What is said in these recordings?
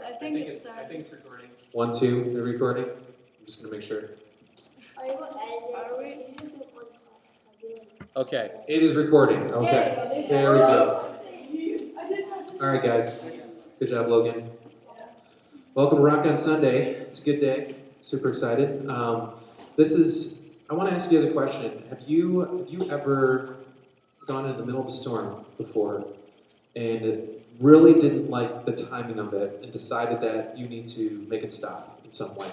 I think it's I think it's recording. 1, 2, they're recording. I'm just gonna make sure. Are we? Okay, it is recording. Okay, there we go. All right, guys. Good job, Logan. Welcome to Rock on Sunday. It's a good day. Super excited. I want to ask you guys a question. Have you ever gone in the middle of a storm before and really didn't like the timing of it and decided that you need to make it stop in some way?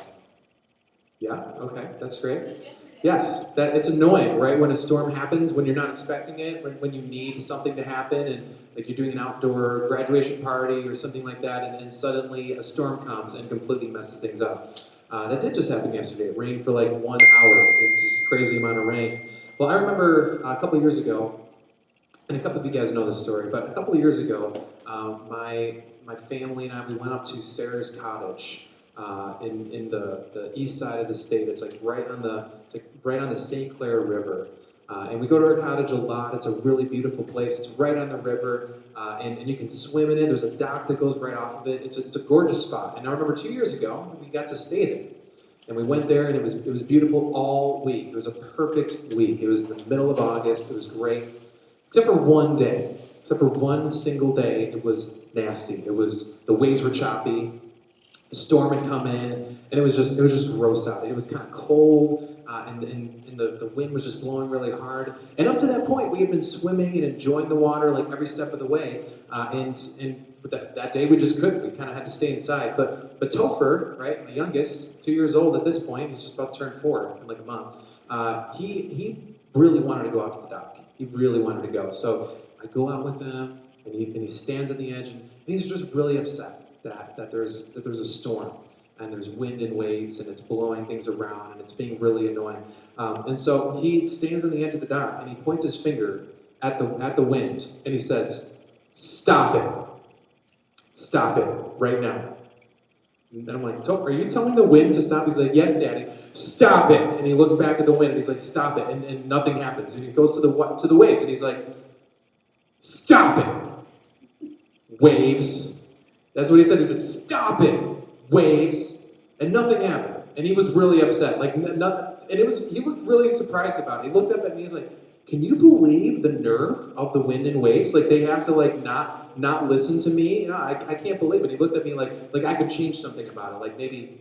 Yeah? Okay, that's great. Yes, that it's annoying, right? When a storm happens, when you're not expecting it, when you need something to happen, and like you're doing an outdoor graduation party or something like that, and suddenly a storm comes and completely messes things up. That did just happen yesterday. It rained for like 1 hour, and just crazy amount of rain. Well, I remember a couple of years ago, and a couple of you guys know this story, but a couple of years ago, my family and I, we went up to Sarah's Cottage in the east side of the state. It's like right on the St. Clair River. And we go to her cottage a lot. It's a really beautiful place. It's right on the river, and you can swim in it. There's a dock that goes right off of it. It's a gorgeous spot. And I remember 2 years ago, we got to stay there. And we went there, and it was beautiful all week. It was a perfect week. It was the middle of August. It was great. Except for one day. Except for one single day, it was nasty. The waves were choppy. The storm had come in, and it was just gross out. It was kind of cold, and the wind was just blowing really hard. And up to that point, we had been swimming and enjoying the water like every step of the way. But that day we just couldn't. We kind of had to stay inside. But Topher, right, my youngest, 2 years old at this point, he's just about to turn 4 in like a month. He really wanted to go out to the dock. He really wanted to go. So I go out with him, and he stands at the edge, and he's just really upset that there's a storm, and there's wind and waves, and it's blowing things around, and it's being really annoying. And so he stands on the edge of the dock, and he points his finger at the wind, and he says, "Stop it right now." And I'm like, "Are you telling the wind to stop?" He's like, "Yes, Daddy, stop it." And he looks back at the wind, and he's like, "Stop it," and nothing happens. And he goes to the waves, and he's like, "Stop it, waves." That's what he said. He said, "Stop it, waves," and nothing happened. And he was really upset. Like nothing. And he looked really surprised about it. He looked up at me. He's like, "Can you believe the nerve of the wind and waves? Like they have to like not listen to me. You know, I can't believe it." He looked at me like I could change something about it. Like maybe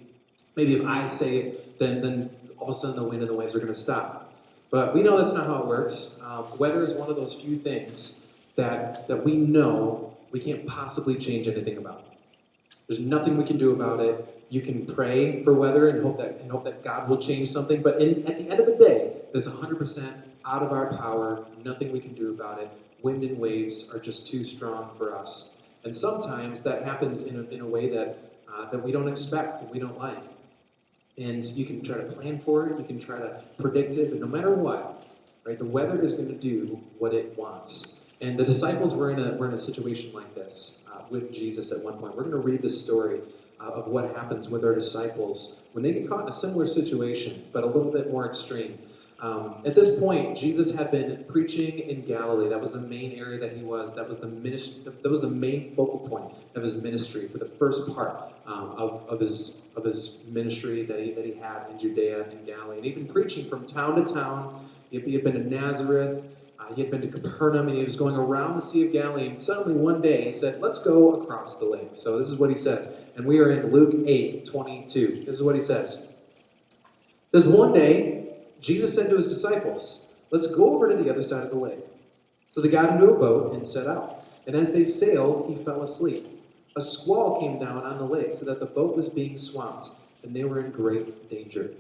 if I say it, then all of a sudden the wind and the waves are going to stop. But we know that's not how it works. Weather is one of those few things that we know we can't possibly change anything about. There's nothing we can do about it. You can pray for weather and hope that God will change something. But at the end of the day, it is 100% out of our power. Nothing we can do about it. Wind and waves are just too strong for us. And sometimes that happens in a way that we don't expect and we don't like. And you can try to plan for it. You can try to predict it. But no matter what, right, the weather is going to do what it wants. And the disciples were in a situation like this with Jesus at one point. We're going to read the story of what happens with our disciples when they get caught in a similar situation, but a little bit more extreme. At this point, Jesus had been preaching in Galilee. That was the main area that he was. That was the ministry. That was the main focal point of his ministry for the first part of his ministry that he had in Judea and Galilee. And he'd been preaching from town to town. He had been to Nazareth. He had been to Capernaum, and he was going around the Sea of Galilee, and suddenly one day he said, "Let's go across the lake." So this is what he says, and we are in Luke 8:22. This is what he says. There's one day, Jesus said to his disciples, "Let's go over to the other side of the lake." So they got into a boat and set out, and as they sailed, he fell asleep. A squall came down on the lake so that the boat was being swamped, and they were in great danger.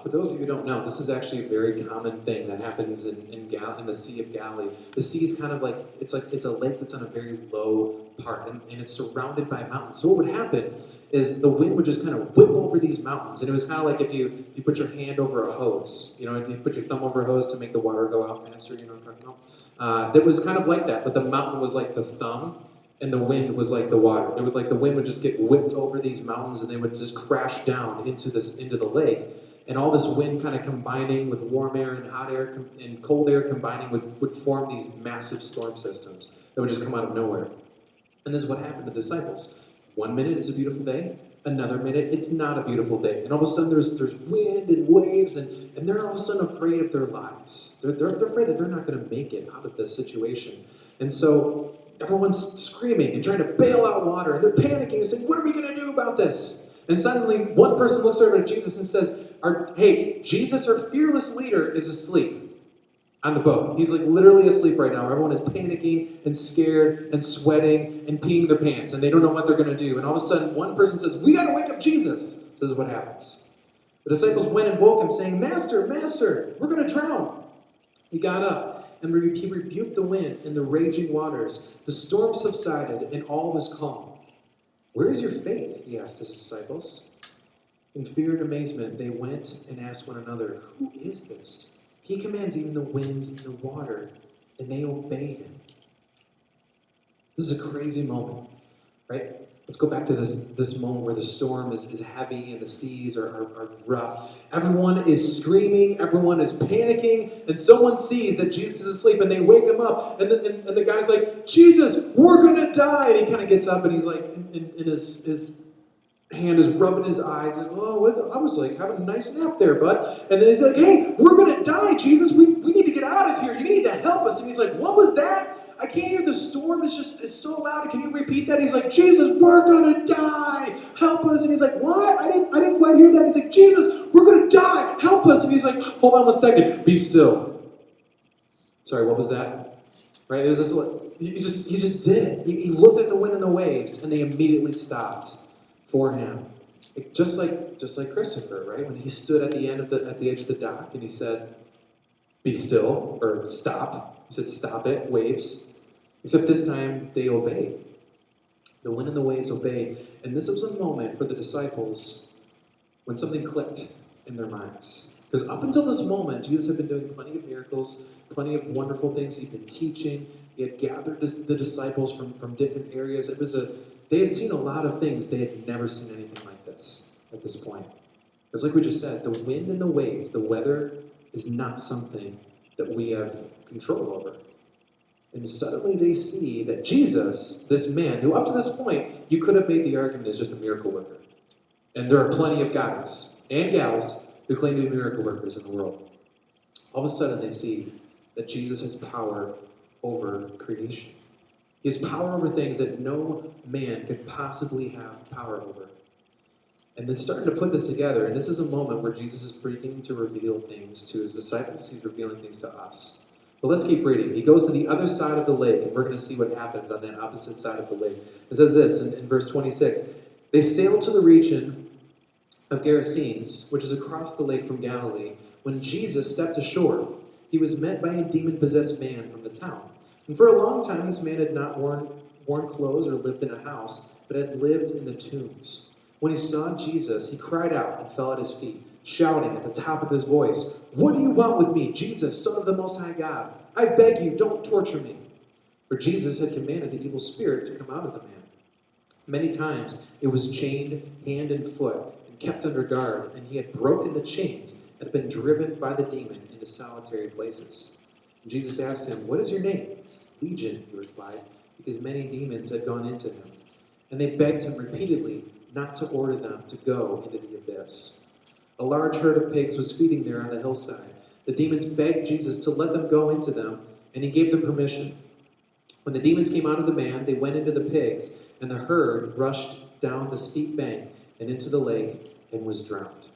For those of you who don't know, this is actually a very common thing that happens in the Sea of Galilee. The sea is kind of like it's a lake that's on a very low part, and it's surrounded by mountains. So what would happen is the wind would just kind of whip over these mountains, and it was kind of like if you put your hand over a hose, you know, you put your thumb over a hose to make the water go out faster. You know what I'm talking about? That was kind of like that, but the mountain was like the thumb, and the wind was like the water. It would the wind would just get whipped over these mountains, and they would just crash down into the lake. And all this wind kind of combining with warm air and hot air and cold air combining would form these massive storm systems that would just come out of nowhere. And this is what happened to the disciples. 1 minute it's a beautiful day, another minute it's not a beautiful day. And all of a sudden there's wind and waves, and they're all of a sudden afraid of their lives. They're afraid that they're not going to make it out of this situation. And so everyone's screaming and trying to bail out water, and they're panicking and saying, what are we going to do about this? And suddenly one person looks over at Jesus and says, hey, Jesus, our fearless leader, is asleep on the boat. He's like literally asleep right now. Everyone is panicking and scared and sweating and peeing their pants, and they don't know what they're going to do. And all of a sudden, one person says, we got to wake up Jesus. This is what happens. The disciples went and woke him, saying, Master, Master, we're going to drown. He got up, and he rebuked the wind and the raging waters. The storm subsided, and all was calm. Where is your faith? He asked his disciples. In fear and amazement, they went and asked one another, who is this? He commands even the winds and the water, and they obey him. This is a crazy moment, right? Let's go back to this moment where the storm is heavy and the seas are rough. Everyone is screaming, everyone is panicking, and someone sees that Jesus is asleep, and they wake him up, and the guy's like, Jesus, we're going to die! And he kind of gets up, and he's like, in his hand is rubbing his eyes, like, oh, I was like having a nice nap there, bud. And then he's like, hey, we're going to die, Jesus. We need to get out of here. You need to help us. And he's like, what was that? I can't hear the storm. It's so loud. Can you repeat that? He's like, Jesus, we're going to die. Help us. And he's like, what? I didn't quite hear that. He's like, Jesus, we're going to die. Help us. And he's like, hold on 1 second. Be still. Sorry, what was that? Right? It was this, he just did it. He looked at the wind and the waves, and they immediately stopped for him. Just like Christopher, right? When he stood at the edge of the dock and he said, be still, or stop. He said, stop it, waves. Except this time they obeyed. The wind and the waves obeyed. And this was a moment for the disciples when something clicked in their minds. Because up until this moment, Jesus had been doing plenty of miracles, plenty of wonderful things. He'd been teaching. He had gathered the disciples from different areas. They had seen a lot of things. They had never seen anything like this at this point. Because like we just said, the wind and the waves, the weather is not something that we have control over. And suddenly they see that Jesus, this man, who up to this point, you could have made the argument is just a miracle worker. And there are plenty of guys and gals who claim to be miracle workers in the world. All of a sudden they see that Jesus has power over creation. He has power over things that no man could possibly have power over. And then starting to put this together, and this is a moment where Jesus is beginning to reveal things to his disciples. He's revealing things to us. But let's keep reading. He goes to the other side of the lake, and we're going to see what happens on that opposite side of the lake. It says this in verse 26. They sailed to the region of Gerasenes, which is across the lake from Galilee. When Jesus stepped ashore, he was met by a demon-possessed man from the town. And for a long time, this man had not worn clothes or lived in a house, but had lived in the tombs. When he saw Jesus, he cried out and fell at his feet, shouting at the top of his voice, "What do you want with me, Jesus, Son of the Most High God? I beg you, don't torture me." For Jesus had commanded the evil spirit to come out of the man. Many times it was chained hand and foot and kept under guard, and he had broken the chains and had been driven by the demon into solitary places. And Jesus asked him, "What is your name?" "Legion," he replied, because many demons had gone into him. And they begged him repeatedly not to order them to go into the abyss. A large herd of pigs was feeding there on the hillside. The demons begged Jesus to let them go into them, and he gave them permission. When the demons came out of the man, they went into the pigs, and the herd rushed down the steep bank and into the lake and was drowned.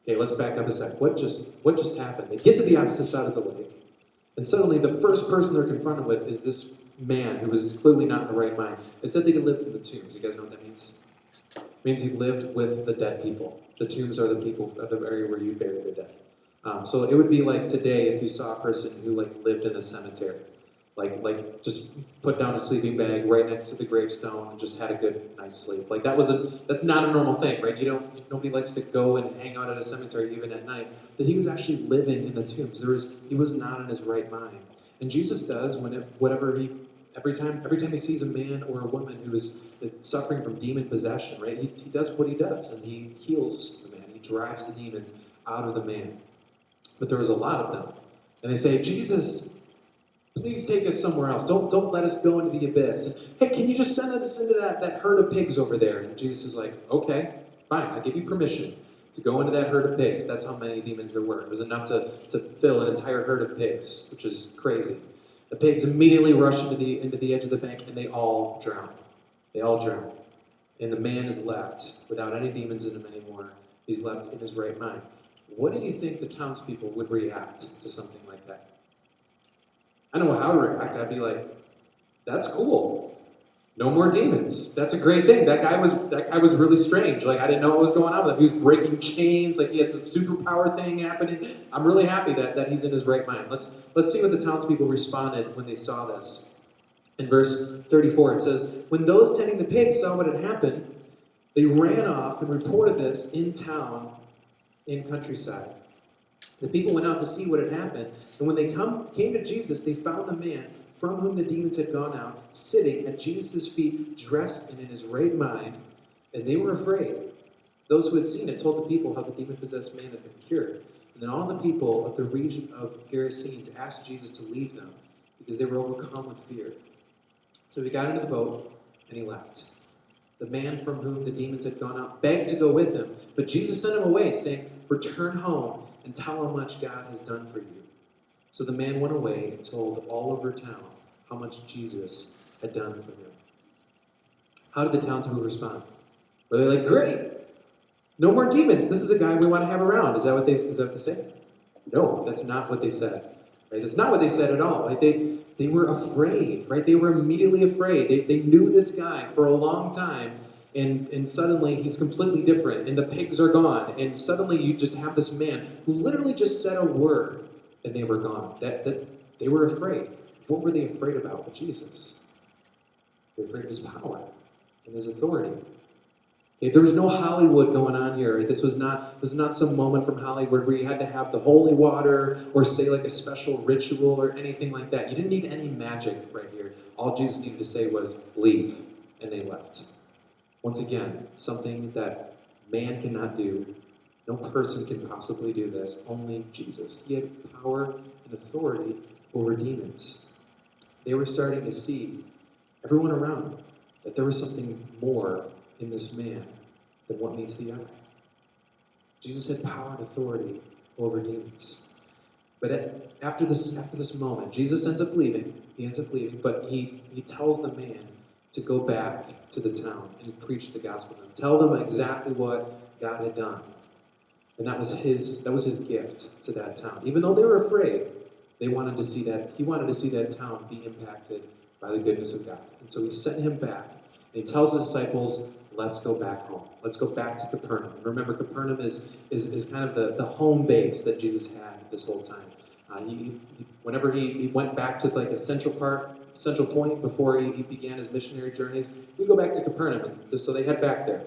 Okay, let's back up a sec. What just happened? They get to the opposite side of the lake, and suddenly the first person they're confronted with is this man who was clearly not in the right mind. It said that he lived in the tombs. You guys know what that means? It means he lived with the dead people. The tombs are the people of the area where you bury the dead. So it would be like today if you saw a person who lived in a cemetery, like just put down a sleeping bag right next to the gravestone and just had a good night's sleep. That's not a normal thing, right? Nobody likes to go and hang out at a cemetery even at night. But he was actually living in the tombs. He was not in his right mind. And Jesus does every time he sees a man or a woman who is suffering from demon possession, right? He does what he does, and he heals the man. He drives the demons out of the man. But there was a lot of them. And they say, "Jesus, Please take us somewhere else. Don't let us go into the abyss. And, hey, can you just send us into that herd of pigs over there? And Jesus is like, okay, fine, I give you permission to go into that herd of pigs. That's how many demons there were. It was enough to fill an entire herd of pigs, which is crazy. The pigs immediately rush into the edge of the bank, and they all drown. They all drown. And the man is left without any demons in him anymore. He's left in his right mind. What do you think the townspeople would react to something like that? I know how to react. I'd be like, that's cool. No more demons. That's a great thing. That guy was really strange. Like, I didn't know what was going on with him. He was breaking chains. Like, he had some superpower thing happening. I'm really happy that he's in his right mind. Let's see what the townspeople responded when they saw this. In verse 34, it says, when those tending the pigs saw what had happened, they ran off and reported this in town, in countryside. The people went out to see what had happened, and when they came to Jesus, they found the man from whom the demons had gone out, sitting at Jesus' feet, dressed and in his right mind, and they were afraid. Those who had seen it told the people how the demon-possessed man had been cured. And then all the people of the region of Gerasenes asked Jesus to leave them, because they were overcome with fear. So he got into the boat, and he left. The man from whom the demons had gone out begged to go with him, but Jesus sent him away, saying, return home and tell how much God has done for you. So the man went away and told all over town how much Jesus had done for him. How did the townspeople respond? Were they like, great, no more demons. This is a guy we want to have around. Is that what they said? No, that's not what they said. Right? That's not what they said at all. Right? They were afraid. Right? They were immediately afraid. They knew this guy for a long time. And suddenly he's completely different, and the pigs are gone, and suddenly you just have this man who literally just said a word, and they were gone. That they were afraid. What were they afraid about with Jesus? They were afraid of his power and his authority. Okay, there was no Hollywood going on here. Right? This was not some moment from Hollywood where you had to have the holy water or say like a special ritual or anything like that. You didn't need any magic right here. All Jesus needed to say was, leave, and they left. Once again, something that man cannot do. No person can possibly do this. Only Jesus. He had power and authority over demons. They were starting to see, everyone around them, that there was something more in this man than what meets the eye. Jesus had power and authority over demons. But after this moment, Jesus ends up leaving. He ends up leaving, but he tells the man to go back to the town and preach the gospel to them. Tell them exactly what God had done. And that was his gift to that town. Even though they were afraid, he wanted to see that town be impacted by the goodness of God. And so he sent him back, and he tells his disciples, let's go back home. Let's go back to Capernaum. Remember, Capernaum is kind of the home base that Jesus had this whole time. Whenever he went back to like a central point before he began his missionary journeys, we go back to Capernaum. So they head back there.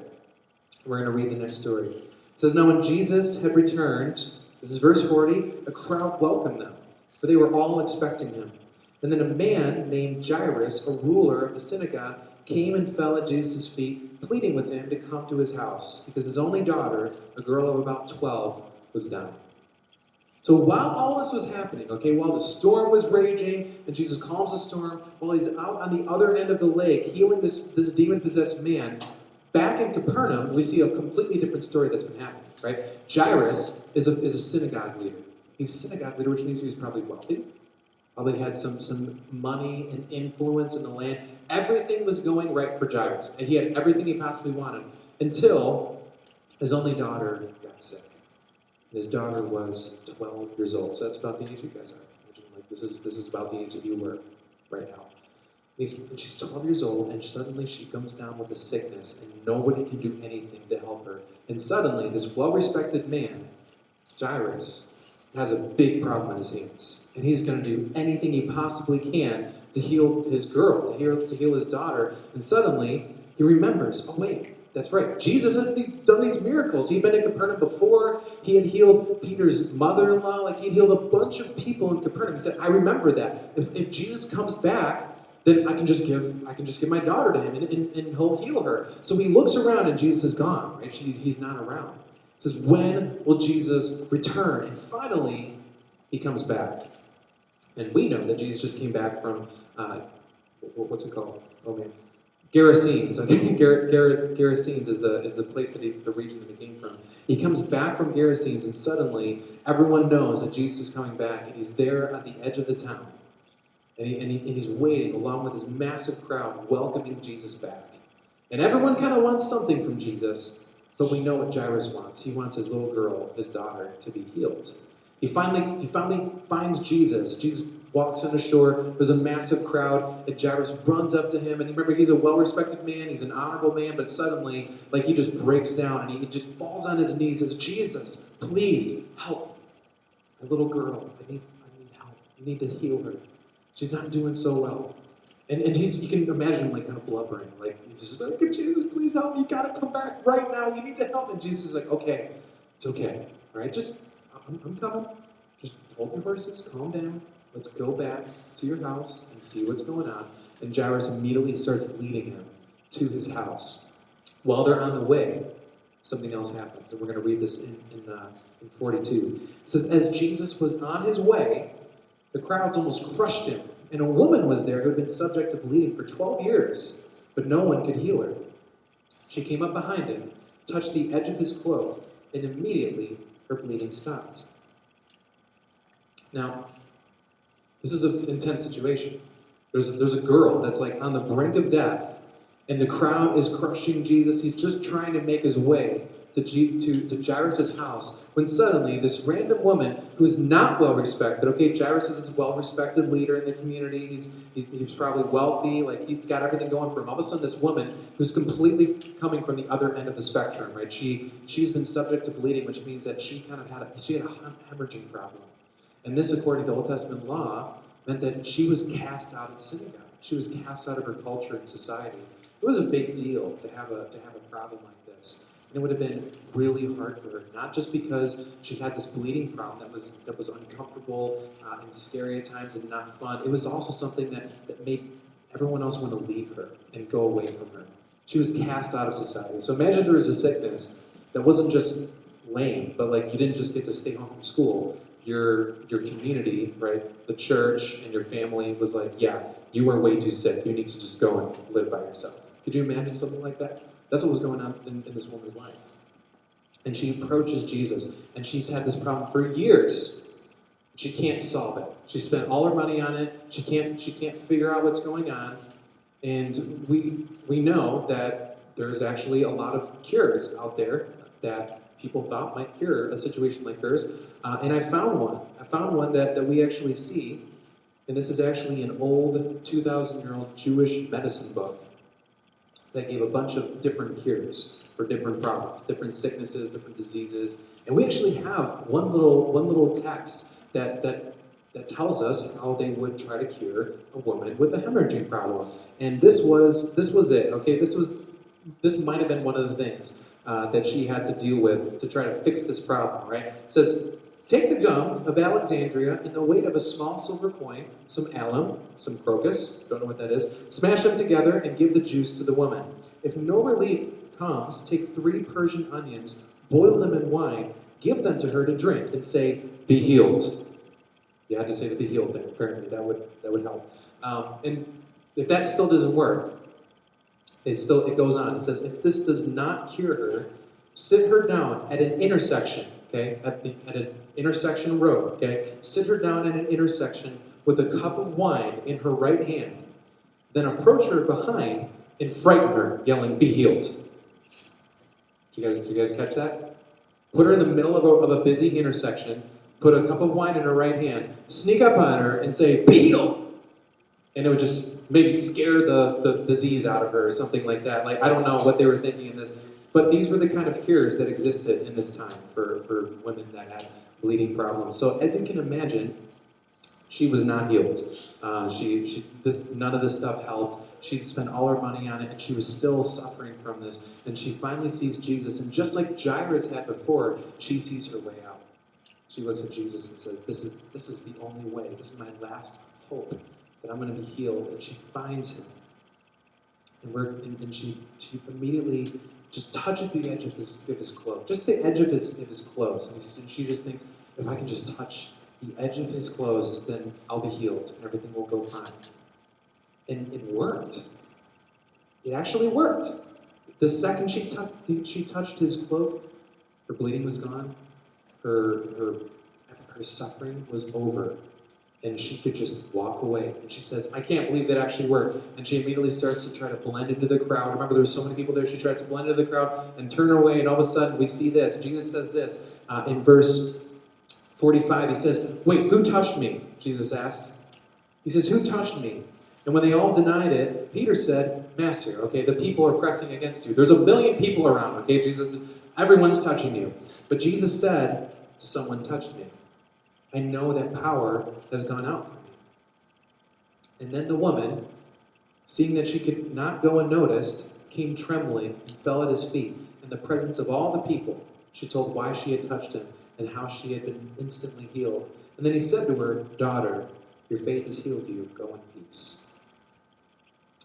We're going to read the next story. It says, now when Jesus had returned, this is verse 40, a crowd welcomed them, for they were all expecting him. And then a man named Jairus, a ruler of the synagogue, came and fell at Jesus' feet, pleading with him to come to his house, because his only daughter, a girl of about 12, was dying. So while all this was happening, while the storm was raging, and Jesus calms the storm, while he's out on the other end of the lake healing this demon-possessed man, back in Capernaum, we see a completely different story that's been happening, right? Jairus is a synagogue leader. He's a synagogue leader, which means he was probably wealthy. Probably had some money and influence in the land. Everything was going right for Jairus, and he had everything he possibly wanted until his only daughter got sick. His daughter was 12 years old, so that's about the age you guys are. Imagine, like, this is about the age that you were right now. And she's 12 years old, and suddenly she comes down with a sickness, and nobody can do anything to help her. And suddenly, this well-respected man, Jairus, has a big problem on his hands, and he's going to do anything he possibly can to heal his girl, to heal his daughter. And suddenly, he remembers, oh wait, that's right. Jesus has done these miracles. He'd been in Capernaum before. He had healed Peter's mother-in-law. Like, he'd healed a bunch of people in Capernaum. He said, I remember that. If Jesus comes back, then I can just give my daughter to him, and he'll heal her. So he looks around, and Jesus is gone. Right? He's not around. He says, when will Jesus return? And finally, he comes back. And we know that Jesus just came back from, what's it called? Oh man. Gerasenes. Okay, Gerasenes is the place the region that he came from. He comes back from Gerasenes, and suddenly everyone knows that Jesus is coming back, and he's there at the edge of the town. And he's waiting along with this massive crowd, welcoming Jesus back. And everyone kind of wants something from Jesus, but we know what Jairus wants. He wants his little girl, his daughter, to be healed. He finally finds Jesus. Jesus walks on the shore. There's a massive crowd, and Jairus runs up to him. And remember, he's a well-respected man. He's an honorable man, but suddenly, like, he just breaks down, and he just falls on his knees and says, Jesus, please help my little girl. I need help. You need to heal her. She's not doing so well. And you can imagine him like kind of blubbering. Like, he's just like, Jesus, please help me. You got to come back right now. You need to help. And Jesus is like, okay, it's okay. All right, just, I'm coming. Just hold your horses, calm down. Let's go back to your house and see what's going on. And Jairus immediately starts leading him to his house. While they're on the way, something else happens. And we're going to read this in 42. It says, as Jesus was on his way, the crowds almost crushed him, and a woman was there who had been subject to bleeding for 12 years, but no one could heal her. She came up behind him, touched the edge of his cloak, and immediately her bleeding stopped. Now, this is an intense situation. There's a girl that's like on the brink of death, and the crowd is crushing Jesus. He's just trying to make his way to Jairus' house, when suddenly this random woman who's not well respected, okay, Jairus is this well-respected leader in the community, he's probably wealthy, like he's got everything going for him. All of a sudden this woman who's completely coming from the other end of the spectrum, right, she's been subject to bleeding, which means that she had a hemorrhaging problem. And this, according to Old Testament law, meant that she was cast out of the synagogue. She was cast out of her culture and society. It was a big deal to have a problem like this. And it would have been really hard for her, not just because she had this bleeding problem that was uncomfortable and scary at times and not fun. It was also something that made everyone else want to leave her and go away from her. She was cast out of society. So imagine there was a sickness that wasn't just lame, but like you didn't just get to stay home from school. Your community, right, the church and your family was like, yeah, you are way too sick. You need to just go and live by yourself. Could you imagine something like that? That's what was going on in this woman's life. And she approaches Jesus, and she's had this problem for years. She can't solve it. She spent all her money on it. She can't figure out what's going on. And we know that there's actually a lot of cures out there that people thought might cure a situation like hers. And I found one. I found one that we actually see. And this is actually an old 2,000-year-old Jewish medicine book that gave a bunch of different cures for different problems, different sicknesses, different diseases. And we actually have one little text that tells us how they would try to cure a woman with a hemorrhaging problem. And this was it, okay? This might have been one of the things that she had to deal with to try to fix this problem, right? It says, take the gum of Alexandria and the weight of a small silver coin, some alum, some crocus, don't know what that is, smash them together and give the juice to the woman. If no relief comes, take 3 Persian onions, boil them in wine, give them to her to drink, and say, be healed. You had to say the be healed thing, apparently, that would help. And if that still doesn't work, it goes on. It says, if this does not cure her, sit her down at an intersection, okay, at an intersection road, okay? Sit her down at an intersection with a cup of wine in her right hand. Then approach her behind and frighten her, yelling, be healed. Did you guys catch that? Put her in the middle of a busy intersection, put a cup of wine in her right hand, sneak up on her and say, be healed! And it would just maybe scare the disease out of her or something like that. Like, I don't know what they were thinking in this. But these were the kind of cures that existed in this time for women that had bleeding problems. So as you can imagine, she was not healed. None of this stuff helped. She spent all her money on it, and she was still suffering from this. And she finally sees Jesus, and just like Jairus had before, she sees her way out. She looks at Jesus and says, "This is the only way. This is my last hope that I'm going to be healed." And she finds him, and she immediately just touches the edge of his clothes, just the edge of his clothes, and she just thinks, if I can just touch the edge of his clothes, then I'll be healed and everything will go fine. And it worked. It actually worked. The second she touched his cloak, her bleeding was gone, her suffering was over, and she could just walk away. And she says, I can't believe that actually worked. And she immediately starts to try to blend into the crowd. Remember, there's so many people there. She tries to blend into the crowd and turn her away, and all of a sudden we see this. Jesus says this in verse 45. He says, wait, who touched me? Jesus asked. He says, who touched me? And when they all denied it, Peter said, Master, okay, the people are pressing against you. There's 1 million people around, okay, Jesus, everyone's touching you. But Jesus said, someone touched me. I know that power has gone out from me. And then the woman, seeing that she could not go unnoticed, came trembling and fell at his feet. In the presence of all the people, she told why she had touched him and how she had been instantly healed. And then he said to her, Daughter, your faith has healed you. Go in peace.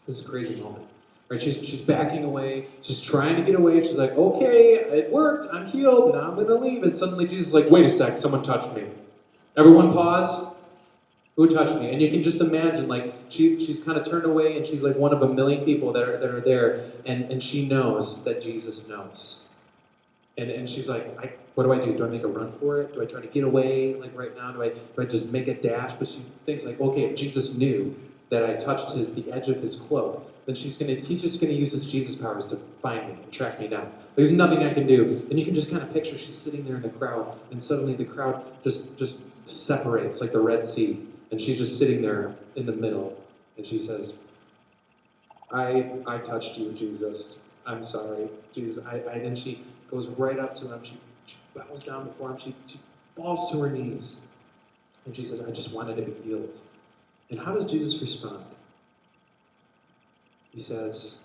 This is a crazy moment. Right? She's backing away. She's trying to get away. She's like, okay, it worked. I'm healed. Now I'm going to leave. And suddenly Jesus is like, wait a sec, someone touched me. Everyone pause. Who touched me? And you can just imagine, like, she's kind of turned away, and she's like one of 1 million people that are there, and she knows that Jesus knows. And she's like, what do I do? Do I make a run for it? Do I try to get away, like right now? Do I just make a dash? But she thinks like, okay, if Jesus knew that I touched the edge of his cloak, then he's just gonna use his Jesus powers to find me and track me down. There's nothing I can do. And you can just kind of picture she's sitting there in the crowd, and suddenly the crowd just separates like the Red Sea, and she's just sitting there in the middle, and she says, I touched you, Jesus. I'm sorry, Jesus. And she goes right up to him. She bows down before him. She falls to her knees, and she says, I just wanted to be healed. And how does Jesus respond? He says,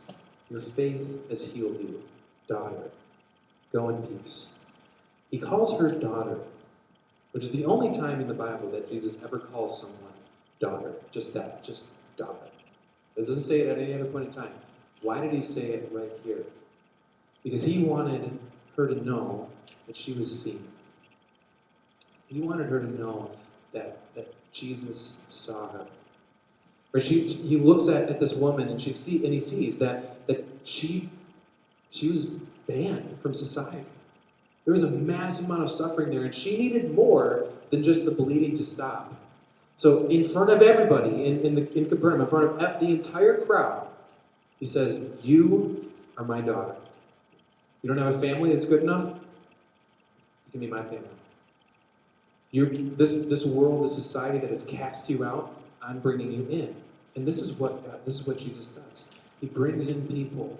your faith has healed you, daughter. Go in peace. He calls her daughter, which is the only time in the Bible that Jesus ever calls someone daughter. Just that, just daughter. It doesn't say it at any other point in time. Why did he say it right here? Because he wanted her to know that she was seen. He wanted her to know that Jesus saw her. Or he looks at this woman and he sees that she was banned from society. There was a massive amount of suffering there, and she needed more than just the bleeding to stop. So in front of everybody in Capernaum, in front of the entire crowd, he says, you are my daughter. You don't have a family that's good enough? You can be my family. This world, this society that has cast you out, I'm bringing you in. And this is what Jesus does. He brings in people,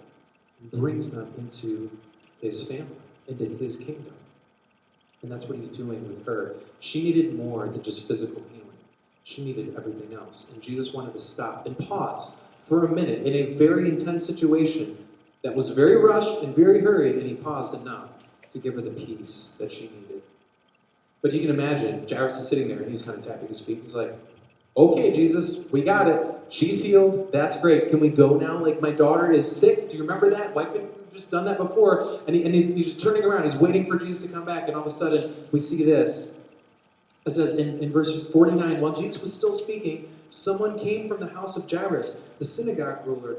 brings them into his family, into his kingdom. And that's what he's doing with her. She needed more than just physical healing. She needed everything else. And Jesus wanted to stop and pause for a minute in a very intense situation that was very rushed and very hurried, and he paused enough to give her the peace that she needed. But you can imagine, Jairus is sitting there, and he's kind of tapping his feet. He's like, okay, Jesus, we got it. She's healed. That's great. Can we go now? Like, my daughter is sick. Do you remember that? Why couldn't we have just done that before? And he's just turning around. He's waiting for Jesus to come back, and all of a sudden, we see this. It says in verse 49, while Jesus was still speaking, someone came from the house of Jairus, the synagogue ruler.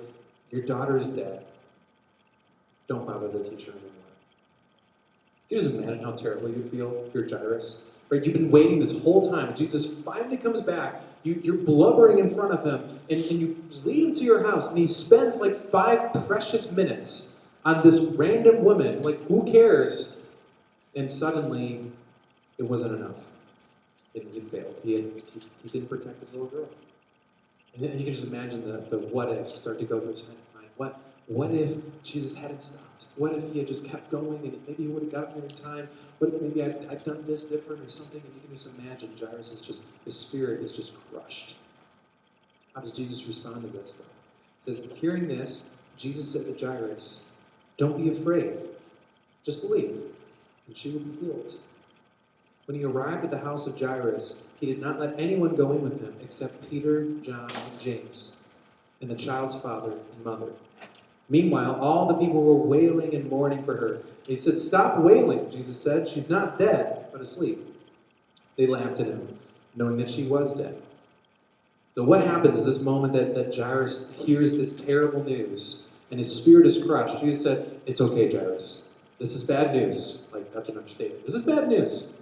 Your daughter is dead. Don't bother the teacher anymore. Can you just imagine how terrible you'd feel if you're Jairus? Right? You've been waiting this whole time. Jesus finally comes back. You're blubbering in front of him, and you lead him to your house, and he spends like 5 precious minutes on this random woman. Like, who cares? And suddenly, it wasn't enough. He failed. He didn't protect his little girl. And you can just imagine the what ifs start to go through his mind. What if Jesus hadn't stopped? What if he had just kept going and maybe he would have gotten there in time? What if maybe I'd done this different or something? And you can just imagine Jairus his spirit is just crushed. How does Jesus respond to this, though? It says, hearing this, Jesus said to Jairus, don't be afraid. Just believe, and she will be healed. When he arrived at the house of Jairus, he did not let anyone go in with him except Peter, John, and James, and the child's father and mother. Meanwhile, all the people were wailing and mourning for her. He said, stop wailing, Jesus said. She's not dead, but asleep. They laughed at him, knowing that she was dead. So what happens this moment that Jairus hears this terrible news and his spirit is crushed? Jesus said, "It's okay, Jairus. This is bad news." Like, that's an understatement. This is bad news.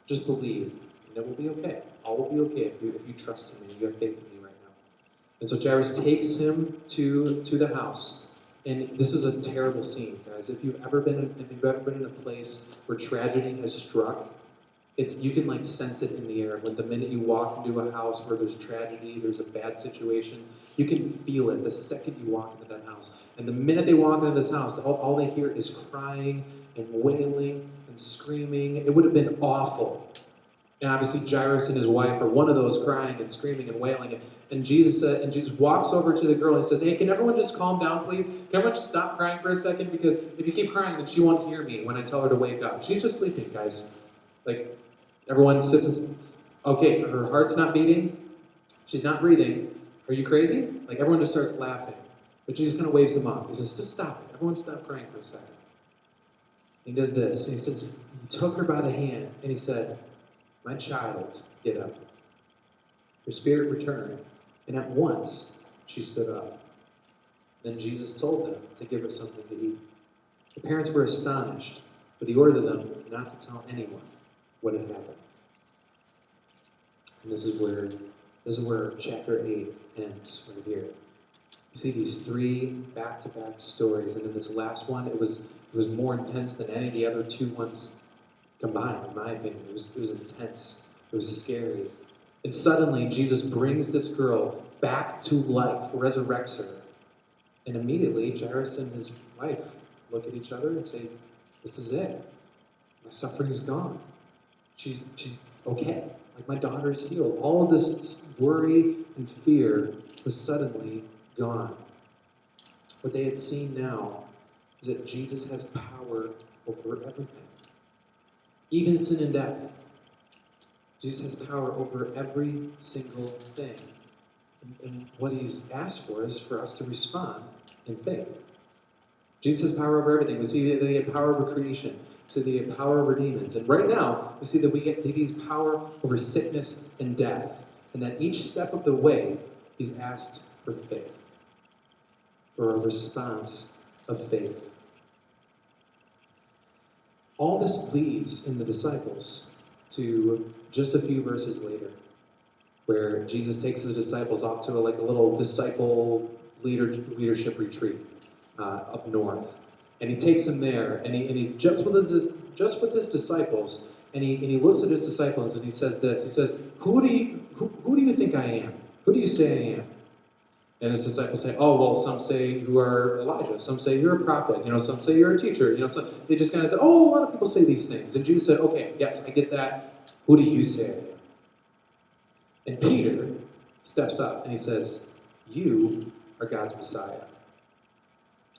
Just believe, and it will be okay. All will be okay if you trust in me, you have faith in me right now. And so Jairus takes him to the house. And this is a terrible scene, guys. If you've ever been in a place where tragedy has struck, you can like sense it in the air. When the minute you walk into a house where there's tragedy, there's a bad situation, you can feel it the second you walk into that house. And the minute they walk into this house, all they hear is crying and wailing and screaming. It would have been awful. And obviously Jairus and his wife are one of those crying and screaming and wailing. And Jesus walks over to the girl and he says, "Hey, can everyone just calm down, please? Can everyone just stop crying for a second? Because if you keep crying, then she won't hear me when I tell her to wake up. She's just sleeping, guys." Like, everyone sits and, okay, her heart's not beating. She's not breathing. Are you crazy? Like, everyone just starts laughing. But Jesus kind of waves them off. He says, "Just stop it. Everyone stop crying for a second." And he does this. And he says, he took her by the hand and he said, "My child, get up." Her spirit returned, and at once she stood up. Then Jesus told them to give her something to eat. The parents were astonished, but he ordered them not to tell anyone what had happened. And this is where chapter 8 ends, right here. You see these three back-to-back stories, and in this last one, it was more intense than any of the other two ones combined, in my opinion. It was intense. It was scary. And suddenly, Jesus brings this girl back to life, resurrects her. And immediately, Jairus and his wife look at each other and say, "This is it. My suffering is gone. She's okay. Like, my daughter is healed." All of this worry and fear was suddenly gone. What they had seen now is that Jesus has power over everything. Even sin and death. Jesus has power over every single thing. And what he's asked for is for us to respond in faith. Jesus has power over everything. We see that he had power over creation. We see that he had power over demons. And right now, we see that he's power over sickness and death. And that each step of the way, he's asked for faith. For a response of faith. All this leads in the disciples to just a few verses later, where Jesus takes his disciples off to a little disciple leadership retreat up north, and he takes them there, and he's just with his disciples, and he looks at his disciples and he says this. He says, "Who do you think I am? Who do you say I am?" And his disciples say, "Oh, well, some say you are Elijah. Some say you're a prophet. Some say you're a teacher. So they just kind of say, oh, a lot of people say these things." And Jesus said, "Okay, yes, I get that. Who do you say I am?" And Peter steps up and he says, "You are God's Messiah."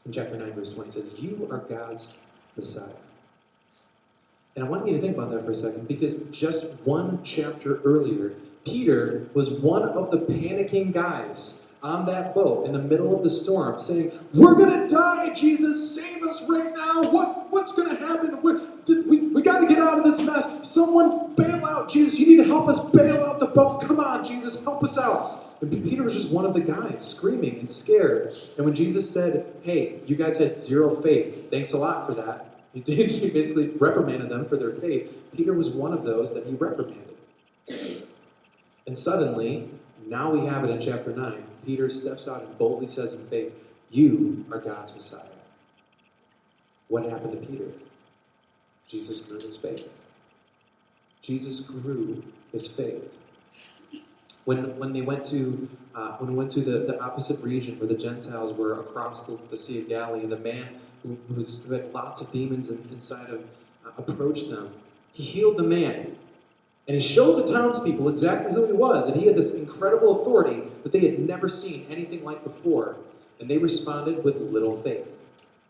In chapter 9, verse 20, he says, "You are God's Messiah." And I want you to think about that for a second, because just one chapter earlier, Peter was one of the panicking guys on that boat in the middle of the storm saying, "We're going to die, Jesus, save us right now. What's going to happen? We got to get out of this mess. Someone bail out. Jesus, you need to help us bail out the boat. Come on, Jesus, help us out." And Peter was just one of the guys screaming and scared. And when Jesus said, "Hey, you guys had zero faith. Thanks a lot for that." He basically reprimanded them for their faith. Peter was one of those that he reprimanded. And suddenly, now we have it in chapter 9. Peter steps out and boldly says in faith, "You are God's Messiah." What happened to Peter? Jesus grew his faith. Jesus grew his faith. When we went to the opposite region where the Gentiles were across the Sea of Galilee, and the man who had lots of demons inside of approached them, he healed the man. And he showed the townspeople exactly who he was, and he had this incredible authority that they had never seen anything like before. And they responded with little faith.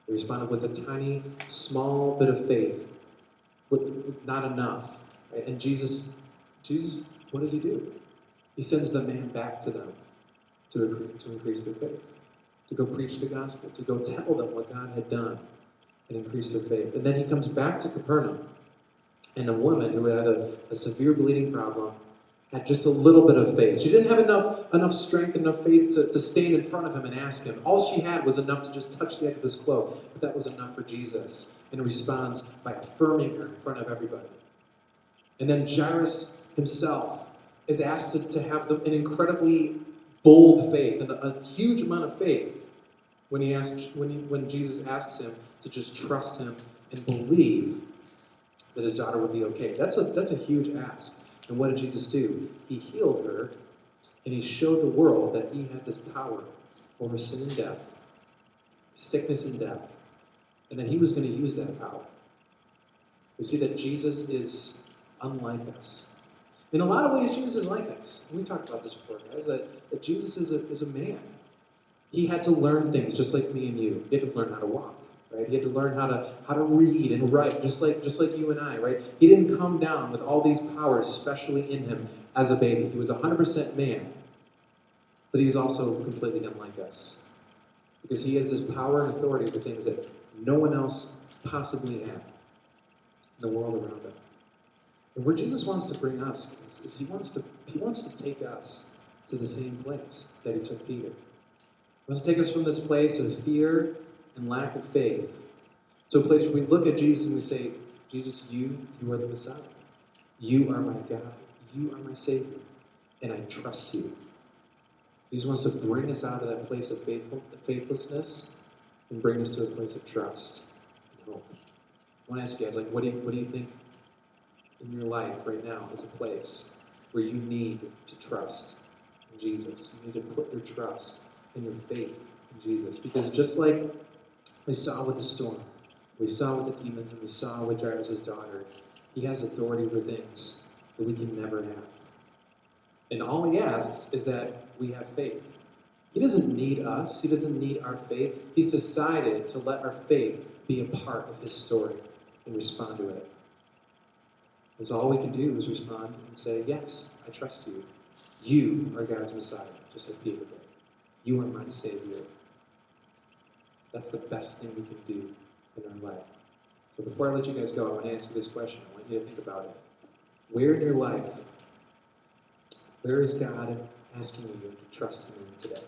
They responded with a tiny, small bit of faith, with not enough. Right? And Jesus, what does he do? He sends the man back to them to increase their faith, to go preach the gospel, to go tell them what God had done and increase their faith. And then he comes back to Capernaum. And a woman who had a severe bleeding problem had just a little bit of faith. She didn't have enough strength, enough faith to stand in front of him and ask him. All she had was enough to just touch the edge of his cloak, but that was enough for Jesus. And he responds by affirming her in front of everybody. And then Jairus himself is asked to have an incredibly bold faith and a huge amount of faith when Jesus asks him to just trust him and believe that his daughter would be okay. That's a huge ask. And what did Jesus do? He healed her, and he showed the world that he had this power over sin and death, sickness and death, and that he was going to use that power. We see that Jesus is unlike us. In a lot of ways, Jesus is like us. We talked about this before, guys, that Jesus is a man. He had to learn things just like me and you. He had to learn how to walk. Right? He had to learn how to read and write, just like you and I, right? He didn't come down with all these powers specially in him as a baby. He was 100% man, but he was also completely unlike us. Because he has this power and authority over things that no one else possibly had in the world around him. And where Jesus wants to bring us is he wants to take us to the same place that he took Peter. He wants to take us from this place of fear and lack of faith to a place where we look at Jesus and we say, Jesus, you are the Messiah. You are my God. You are my Savior. And I trust you. Jesus wants to bring us out of that place of faithlessness and bring us to a place of trust and hope. I want to ask you guys, what do you think in your life right now is a place where you need to trust in Jesus? You need to put your trust and your faith in Jesus. Because just like we saw with the storm, we saw with the demons, and we saw with Jairus' daughter, he has authority over things that we can never have. And all he asks is that we have faith. He doesn't need us. He doesn't need our faith. He's decided to let our faith be a part of his story and respond to it. And so all we can do is respond and say, yes, I trust you. You are God's Messiah, just like Peter did. You are my Savior. That's the best thing we can do in our life. So before I let you guys go, I want to ask you this question. I want you to think about it. Where in your life, where is God asking you to trust him in today?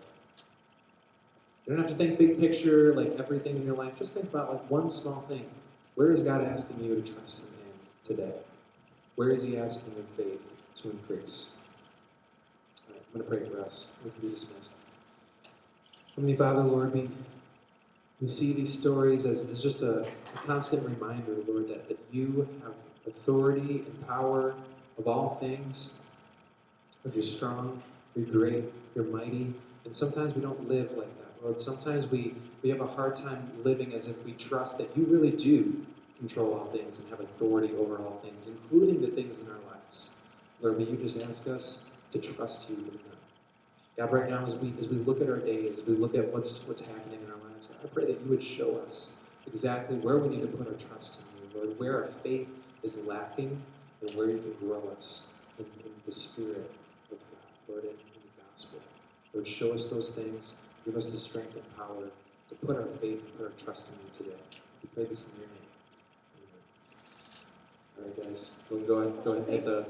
You don't have to think big picture, like everything in your life. Just think about like one small thing. Where is God asking you to trust him in today? Where is he asking your faith to increase? All right, I'm going to pray for us. We can be dismissed. Heavenly Father, Lord, we see these stories as just a constant reminder, Lord, that you have authority and power of all things. Lord, you're strong, you're great, you're mighty, and sometimes we don't live like that, Lord. Sometimes we have a hard time living as if we trust that you really do control all things and have authority over all things, including the things in our lives. Lord, may you just ask us to trust you in them. God, right now, as we look at our days, as we look at what's happening in our lives, God, I pray that you would show us exactly where we need to put our trust in you, Lord, where our faith is lacking, and where you can grow us in the Spirit of God, Lord, in the gospel. Lord, show us those things. Give us the strength and power to put our faith and put our trust in you today. We pray this in your name. Amen. All right, guys, we'll go ahead and hit the